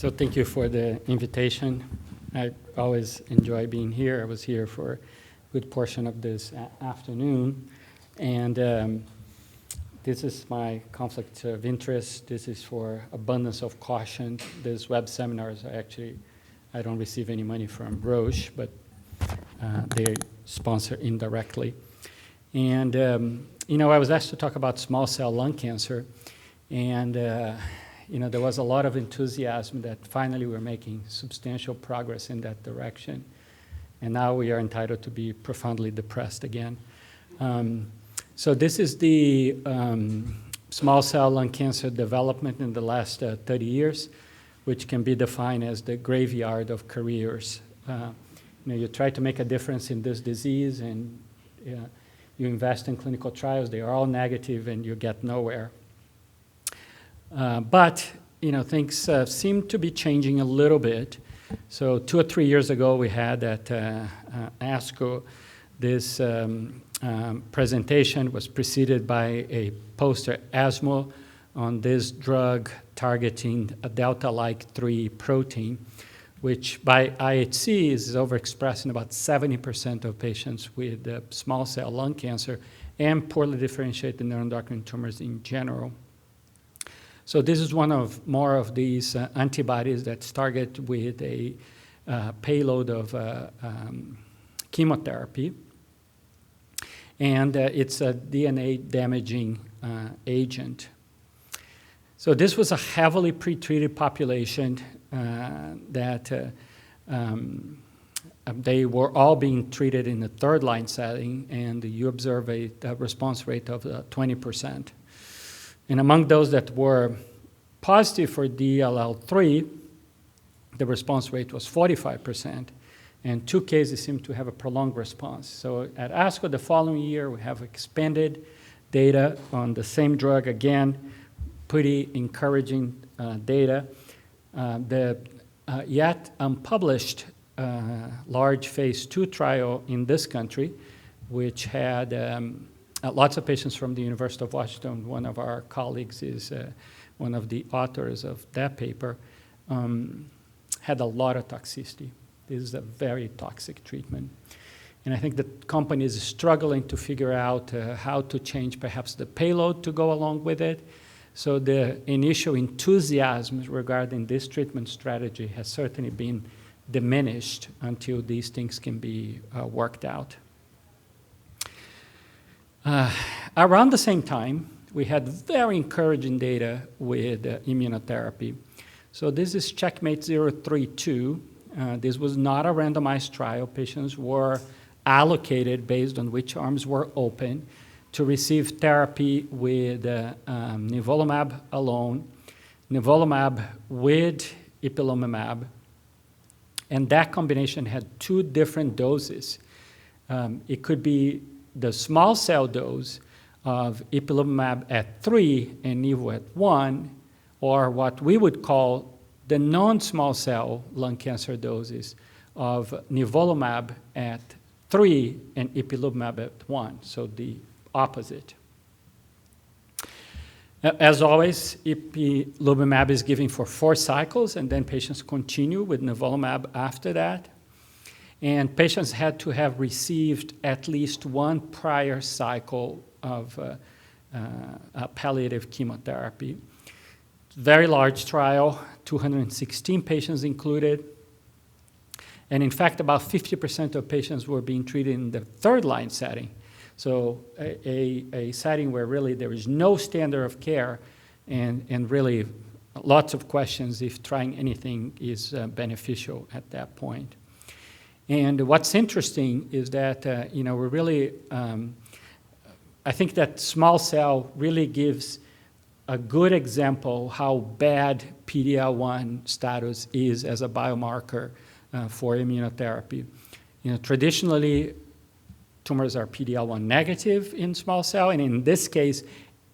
So thank you for the invitation. I always enjoy being here. I was here for a good portion of this afternoon. And this is my conflict of interest. This is for abundance of caution. These web seminars are actually, I don't receive any money from Roche, but they sponsor indirectly. And, I was asked to talk about small cell lung cancer. And, there was a lot of enthusiasm that finally we're making substantial progress in that direction. And now we are entitled to be profoundly depressed again. So this is the small cell lung cancer development in the last 30 years, which can be defined as the graveyard of careers. You try to make a difference in this disease, and you invest in clinical trials. They are all negative, and you get nowhere. But things seem to be changing a little bit. So 2 or 3 years ago, we had at ASCO this presentation was preceded by a poster ESMO on this drug targeting a delta-like 3 protein, which by IHC is overexpressed in about 70% of patients with small cell lung cancer and poorly differentiated neuroendocrine tumors in general. So this is one of more of these antibodies that's targeted with a payload of chemotherapy. And it's a DNA-damaging agent. So this was a heavily pretreated population that they were all being treated in the third-line setting, and you observe a response rate of 20%. And among those that were positive for DLL3, the response rate was 45%, and 2 cases seem to have a prolonged response. So at ASCO the following year, we have expanded data on the same drug again, pretty encouraging data. The yet unpublished large phase 2 trial in this country, which had lots of patients from the University of Washington. One of our colleagues is one of the authors of that paper, had a lot of toxicity. This is a very toxic treatment. And I think the company is struggling to figure out how to change perhaps the payload to go along with it. So the initial enthusiasm regarding this treatment strategy has certainly been diminished until these things can be worked out. Around the same time, we had very encouraging data with immunotherapy. So this is CheckMate 032. This was not a randomized trial. Patients were allocated based on which arms were open to receive therapy with nivolumab alone, nivolumab with ipilimumab, and that combination had 2 different doses. It could be the small cell dose of ipilimumab at 3 and nivo at 1, or what we would call the non-small cell lung cancer doses of nivolumab at 3 and ipilimumab at 1, so the opposite. As always, ipilimumab is given for 4 cycles, and then patients continue with nivolumab after that. And patients had to have received at least 1 prior cycle of palliative chemotherapy. Very large trial, 216 patients included. And in fact, about 50% of patients were being treated in the third-line setting. So a setting where really there is no standard of care, and really lots of questions if trying anything is beneficial at that point. And what's interesting is that, we're really, I think that small cell really gives a good example how bad PD-L1 status is as a biomarker for immunotherapy. Traditionally, tumors are PD-L1 negative in small cell, and in this case,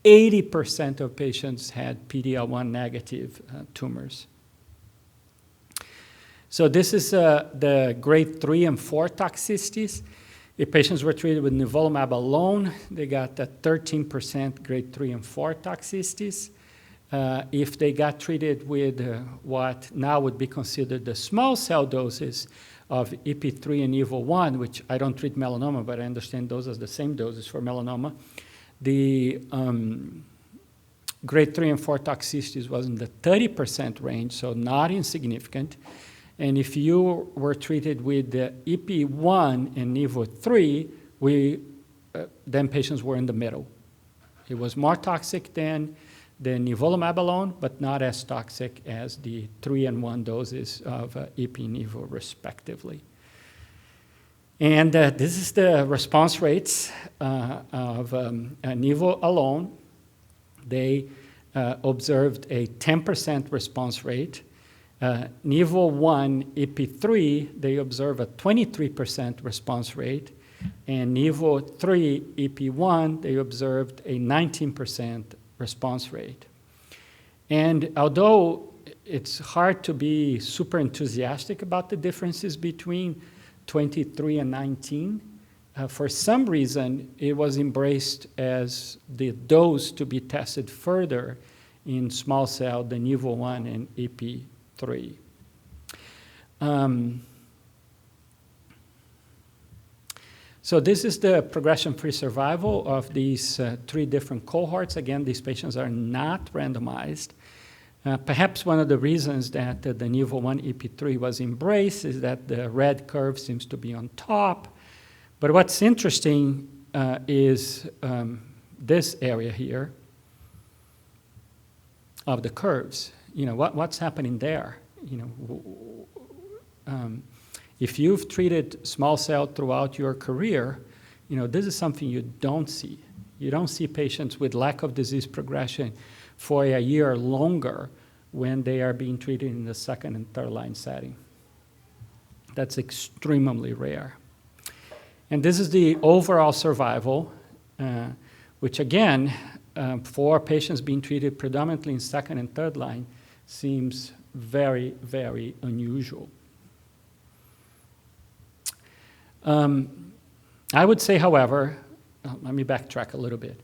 80% of patients had PD-L1 negative tumors. So this is the grade 3 and 4 toxicities. If patients were treated with nivolumab alone, they got 13% grade 3 and 4 toxicities. if they got treated with what now would be considered the small cell doses of EP3 and EVO1, which I don't treat melanoma, but I understand those are the same doses for melanoma, the grade 3 and 4 toxicities was in the 30% range, so not insignificant. And if you were treated with the EP1 and EVO3, then patients were in the middle. It was more toxic than nivolumab alone, but not as toxic as the 3 and 1 doses of EP and EVO, respectively. And this is the response rates of nivo alone. They observed a 10% response rate. Nivo 1 EP3, they observe a 23% response rate. And Nivo 3 EP1, they observed a 19% response rate. And although it's hard to be super enthusiastic about the differences between 23 and 19, for some reason, it was embraced as the dose to be tested further in small cell, the Nivo 1 and EP3. So this is the progression-free survival of these 3 different cohorts. Again, these patients are not randomized. Perhaps one of the reasons that the Nivo 1 EP3 was embraced is that the red curve seems to be on top. But what's interesting is this area here of the curves. You know, what's happening there? You know, if you've treated small cell throughout your career, you know, this is something you don't see. You don't see patients with lack of disease progression for a year or longer when they are being treated in the 2nd and 3rd line setting. That's extremely rare. And this is the overall survival, which again, for patients being treated predominantly in 2nd and 3rd line, seems very, very unusual. I would say, however, let me backtrack a little bit.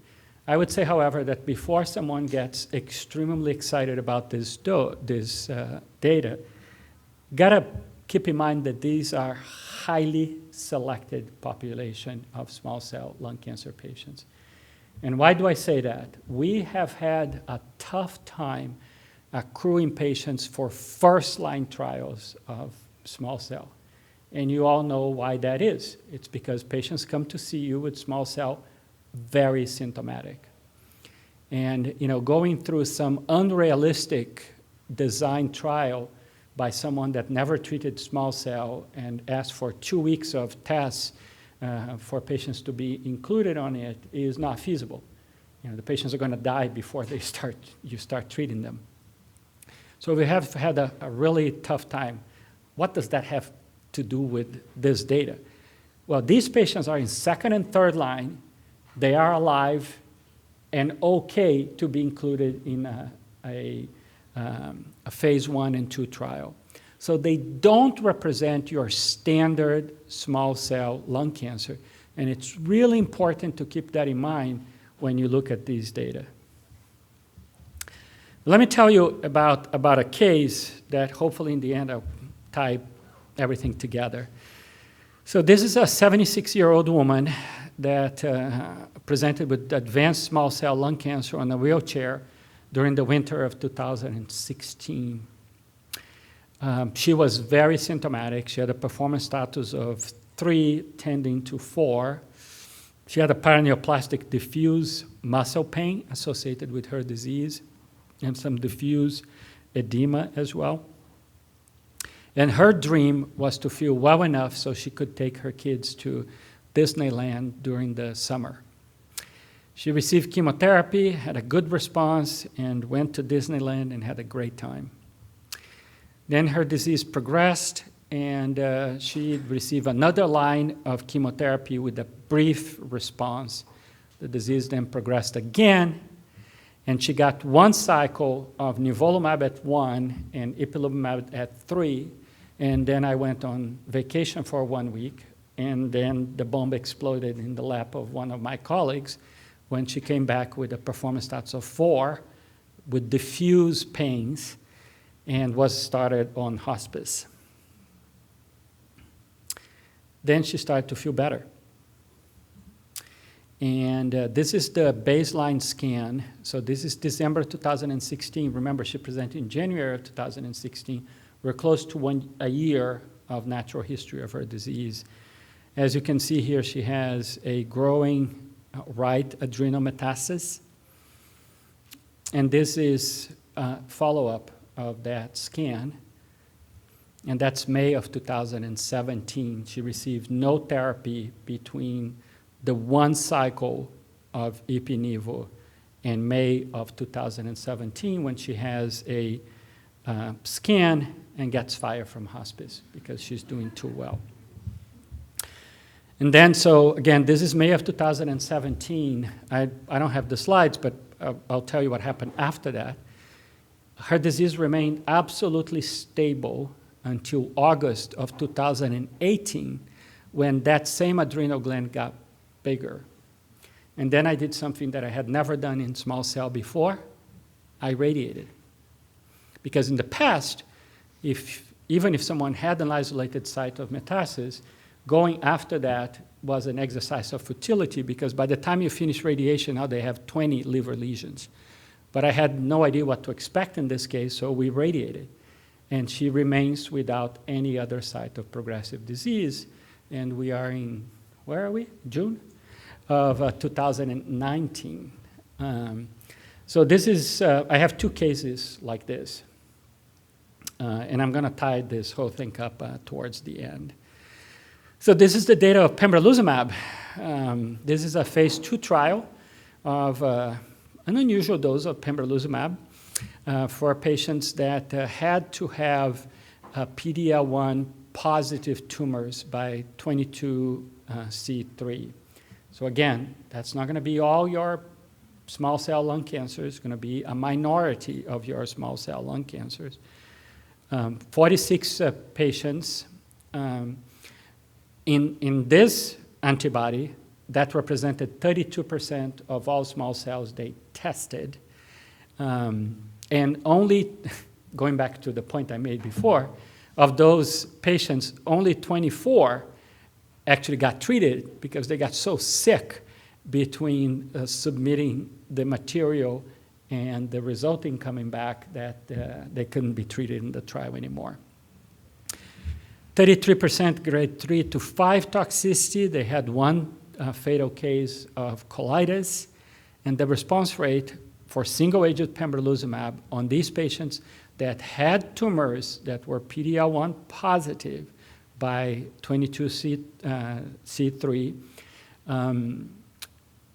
I would say, however, that before someone gets extremely excited about this data, gotta keep in mind that these are highly selected population of small cell lung cancer patients. And why do I say that? We have had a tough time accruing patients for first-line trials of small cell. And you all know why that is. It's because patients come to see you with small cell very symptomatic. And you know, going through some unrealistic design trial by someone that never treated small cell and asked for 2 weeks of tests for patients to be included on it is not feasible. You know, the patients are going to die before you start treating them. So we have had a really tough time. What does that have to do with this data? Well, these patients are in 2nd and 3rd line. They are alive and okay to be included in a phase 1 and 2 trial. So they don't represent your standard small cell lung cancer. And it's really important to keep that in mind when you look at these data. Let me tell you about a case that hopefully in the end I'll tie everything together. So this is a 76-year-old woman that presented with advanced small cell lung cancer on a wheelchair during the winter of 2016. She was very symptomatic. She had a performance status of 3 tending to 4. She had a paraneoplastic diffuse muscle pain associated with her disease and some diffuse edema as well. And her dream was to feel well enough so she could take her kids to Disneyland during the summer. She received chemotherapy, had a good response, and went to Disneyland and had a great time. Then her disease progressed, and she received another line of chemotherapy with a brief response. The disease then progressed again, and she got 1 cycle of nivolumab at 1 and ipilimumab at 3. And then I went on vacation for 1 week, and then the bomb exploded in the lap of one of my colleagues when she came back with a performance status of 4, with diffuse pains and was started on hospice. Then she started to feel better. And this is the baseline scan. So this is December 2016. Remember, she presented in January of 2016. We're close to a year of natural history of her disease. As you can see here, she has a growing right adrenal metastasis. And this is a follow-up of that scan. And that's May of 2017. She received no therapy between the one cycle of Ipi/Nivo and May of 2017 when she has a scan and gets fired from hospice because she's doing too well. And then, so again, this is May of 2017. I don't have the slides, but I'll tell you what happened after that. Her disease remained absolutely stable until August of 2018, when that same adrenal gland got bigger. And then I did something that I had never done in small cell before. I radiated. Because in the past, even if someone had an isolated site of metastasis, going after that was an exercise of futility, because by the time you finish radiation, now they have 20 liver lesions. But I had no idea what to expect in this case, so we radiated. And she remains without any other site of progressive disease. And we are in, where are we? June of 2019. So this is, I have two cases like this. And I'm going to tie this whole thing up towards the end. So this is the data of pembrolizumab. This is a phase 2 trial of an unusual dose of pembrolizumab for patients that had to have PD-L1 positive tumors by 22C3. So again, that's not going to be all your small cell lung cancer. It's going to be a minority of your small cell lung cancers. 46 patients. In this antibody, that represented 32% of all small cells they tested. And only, going back to the point I made before, of those patients, only 24 actually got treated because they got so sick between submitting the material and the resulting coming back that they couldn't be treated in the trial anymore. 33% grade 3 to 5 toxicity. They had one fatal case of colitis, and the response rate for single-agent pembrolizumab on these patients that had tumors that were PD-L1 positive by 22C3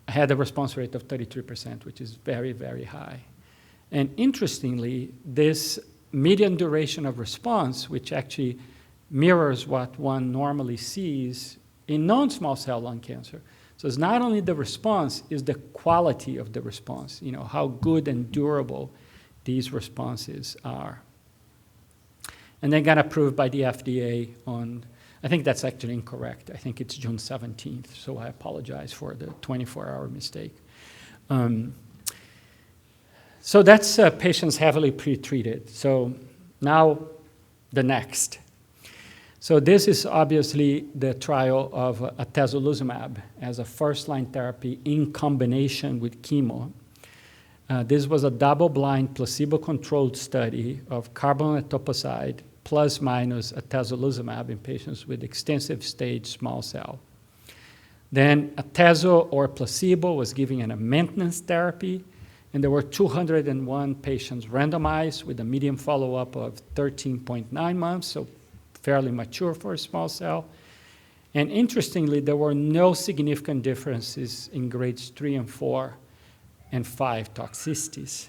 had a response rate of 33%, which is very, very high. And interestingly, this median duration of response, which actually mirrors what one normally sees in non-small cell lung cancer. So it's not only the response, it's the quality of the response, you know, how good and durable these responses are. And they got approved by the FDA on, I think that's actually incorrect. I think it's June 17th, so I apologize for the 24-hour mistake. So that's patients heavily pretreated. So now the next. So this is obviously the trial of Atezolizumab as a first-line therapy in combination with chemo. This was a double-blind, placebo-controlled study of carboplatin etoposide plus minus Atezolizumab in patients with extensive stage small cell. Then Atezo or placebo was given in a maintenance therapy, and there were 201 patients randomized with a median follow-up of 13.9 months, so fairly mature for a small cell. And interestingly, there were no significant differences in grades 3 and 4 and 5 toxicities.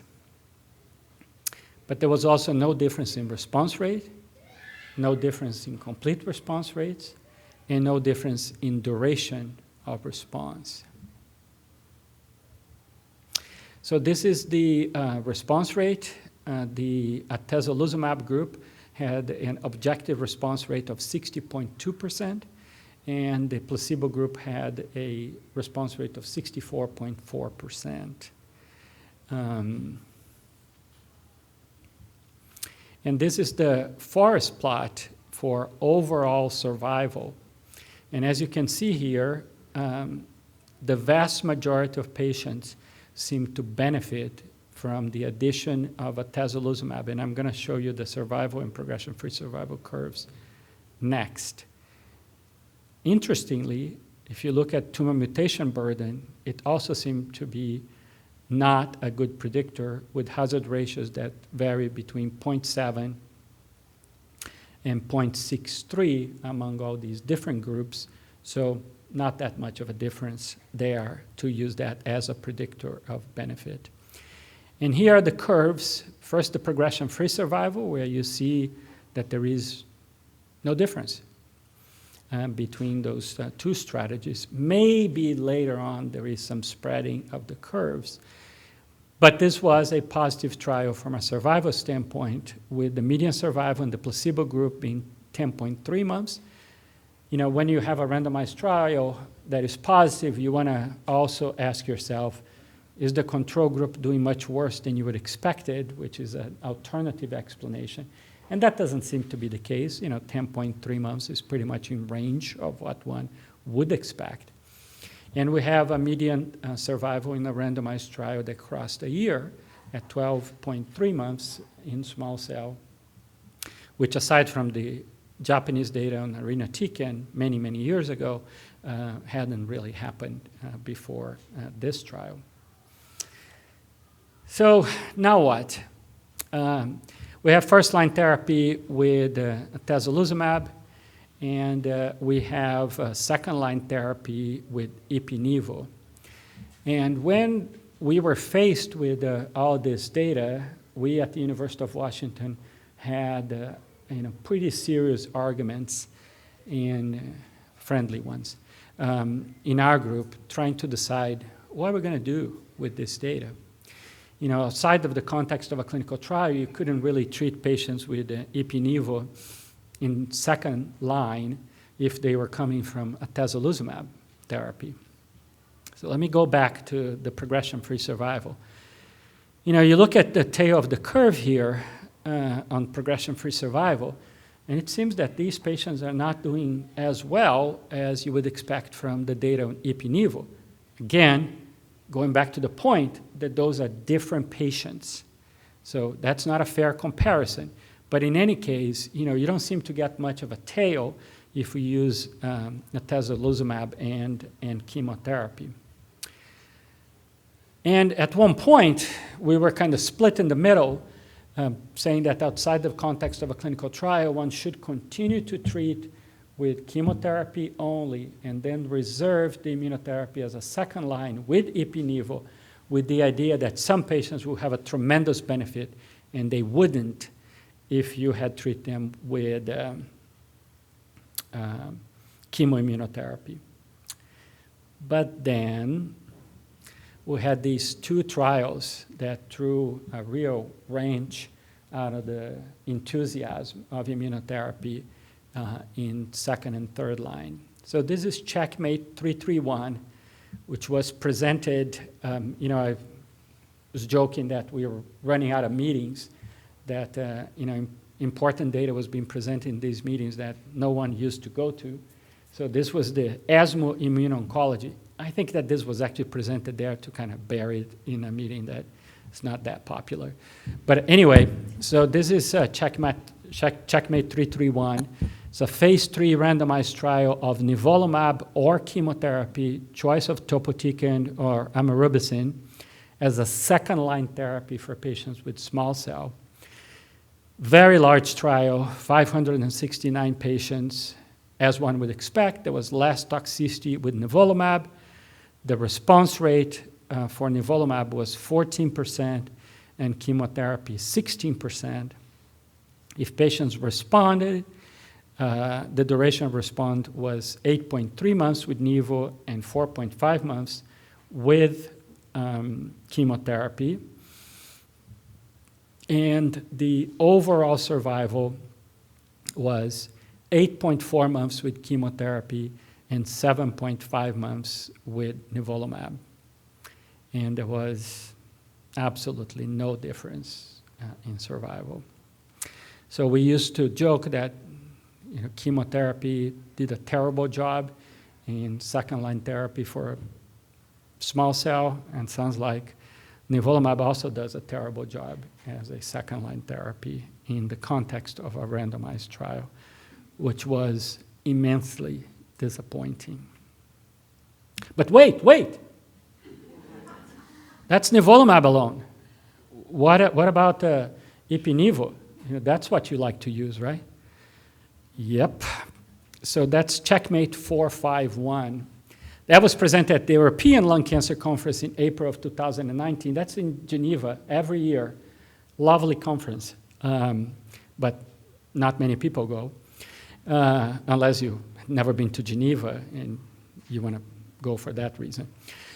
But there was also no difference in response rate, no difference in complete response rates, and no difference in duration of response. So this is the response rate. The Atezolizumab group had an objective response rate of 60.2%, and the placebo group had a response rate of 64.4%. And this is the forest plot for overall survival. And as you can see here, the vast majority of patients seem to benefit from the addition of atezolizumab. And I'm going to show you the survival and progression-free survival curves next. Interestingly, if you look at tumor mutation burden, it also seemed to be not a good predictor, with hazard ratios that vary between 0.7 and 0.63 among all these different groups. So not that much of a difference there to use that as a predictor of benefit. And here are the curves. First, the progression-free survival, where you see that there is no difference between those two strategies. Maybe later on there is some spreading of the curves. But this was a positive trial from a survival standpoint, with the median survival in the placebo group being 10.3 months. You know, when you have a randomized trial that is positive, you want to also ask yourself, is the control group doing much worse than you would expected, which is an alternative explanation. And that doesn't seem to be the case. You know, 10.3 months is pretty much in range of what one would expect. And we have a median survival in a randomized trial that crossed a year at 12.3 months in small cell, which, aside from the Japanese data on irinotecan many, many years ago, hadn't really happened before this trial. So now what? We have first-line therapy with atezolizumab, and we have second-line therapy with ipi/nivo. And when we were faced with all this data, we at the University of Washington had pretty serious arguments, and friendly ones, in our group, trying to decide what we're going to do with this data. You know, outside of the context of a clinical trial, you couldn't really treat patients with ipi/nivo in second line if they were coming from atezolizumab therapy. So let me go back to the progression-free survival. You know, you look at the tail of the curve here on progression-free survival, and it seems that these patients are not doing as well as you would expect from the data on ipi/nivo. Again, going back to the point that those are different patients. So that's not a fair comparison. But in any case, you know, you don't seem to get much of a tail if we use atezolizumab and chemotherapy. And at one point, we were kind of split in the middle, saying that outside the context of a clinical trial, one should continue to treat with chemotherapy only and then reserve the immunotherapy as a second line with ipi/nivo, with the idea that some patients will have a tremendous benefit and they wouldn't if you had treated them with chemoimmunotherapy. But then we had these two trials that drew a real wrench out of the enthusiasm of immunotherapy in second and third line. So this is CheckMate 331, which was presented, I was joking that we were running out of meetings, that important data was being presented in these meetings that no one used to go to. So this was the ESMO Immuno-Oncology. I think that this was actually presented there to kind of bury it in a meeting that is not that popular. But anyway, so this is CheckMate 331. It's a phase 3 randomized trial of nivolumab or chemotherapy, choice of topotecan or amorubicin, as a second-line therapy for patients with small cell. Very large trial, 569 patients. As one would expect, there was less toxicity with nivolumab. The response rate for nivolumab was 14% and chemotherapy 16%. If patients responded, the duration of response was 8.3 months with nivo and 4.5 months with chemotherapy. And the overall survival was 8.4 months with chemotherapy and 7.5 months with nivolumab. And there was absolutely no difference in survival. So we used to joke that chemotherapy did a terrible job in second-line therapy for small cell, and sounds like nivolumab also does a terrible job as a second-line therapy in the context of a randomized trial, which was immensely disappointing. But wait. That's nivolumab alone. What about ipi-nivo? That's what you like to use, right? Yep. So that's CheckMate 451. That was presented at the European Lung Cancer Conference in April of 2019. That's in Geneva every year. Lovely conference, but not many people go, unless you've never been to Geneva and you want to go for that reason.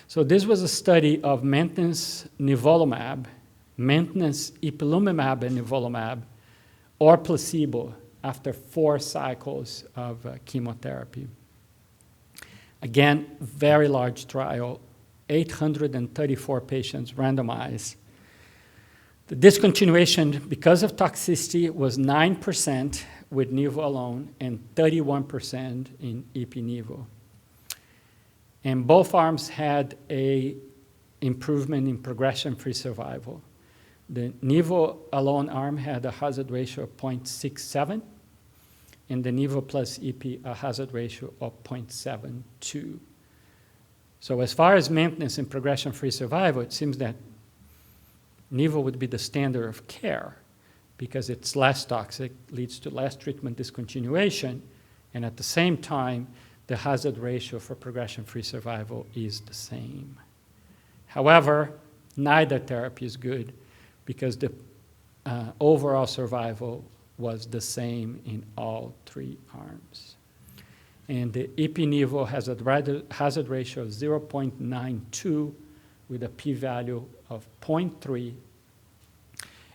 So this was a study of maintenance nivolumab, maintenance ipilimumab and nivolumab, or placebo after 4 cycles of chemotherapy. Again, very large trial, 834 patients randomized. The discontinuation because of toxicity was 9% with nivo alone and 31% in ipi-nivo. And both arms had an improvement in progression-free survival. The nivo alone arm had a hazard ratio of 0.67, and the nivo plus ipi a hazard ratio of 0.72. So as far as maintenance and progression-free survival, it seems that nivo would be the standard of care because it's less toxic, leads to less treatment discontinuation, and at the same time, the hazard ratio for progression-free survival is the same. However, neither therapy is good because the overall survival was the same in all 3 arms. And the ipi-nivo has a hazard ratio of 0.92 with a p-value of 0.3.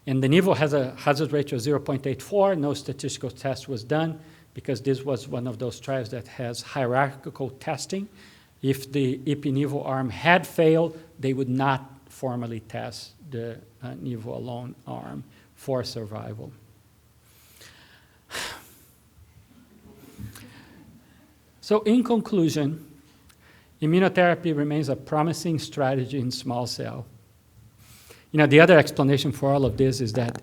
And the nivo has a hazard ratio of 0.84. No statistical test was done because this was one of those trials that has hierarchical testing. If the ipi-nivo arm had failed, they would not formally test the nivo alone arm for survival. So in conclusion, immunotherapy remains a promising strategy in small cell. The other explanation for all of this is that,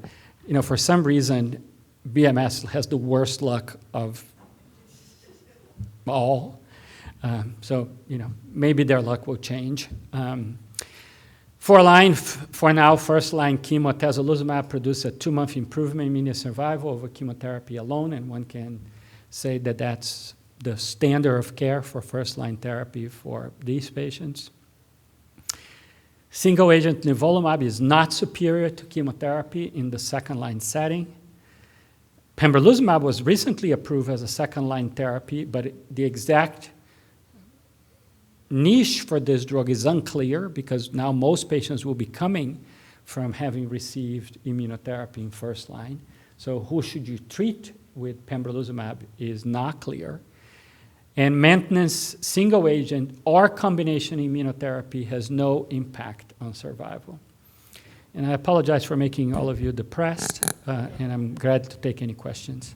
for some reason, BMS has the worst luck of all. So, maybe their luck will change. For now, first-line chemo, Atezolizumab produced a 2-month improvement in median survival over chemotherapy alone, and one can say that that's the standard of care for first-line therapy for these patients. Single-agent nivolumab is not superior to chemotherapy in the second-line setting. Pembrolizumab was recently approved as a second-line therapy, but the exact niche for this drug is unclear because now most patients will be coming from having received immunotherapy in first line. So who should you treat with pembrolizumab is not clear. And maintenance, single agent, or combination immunotherapy has no impact on survival. And I apologize for making all of you depressed, and I'm glad to take any questions.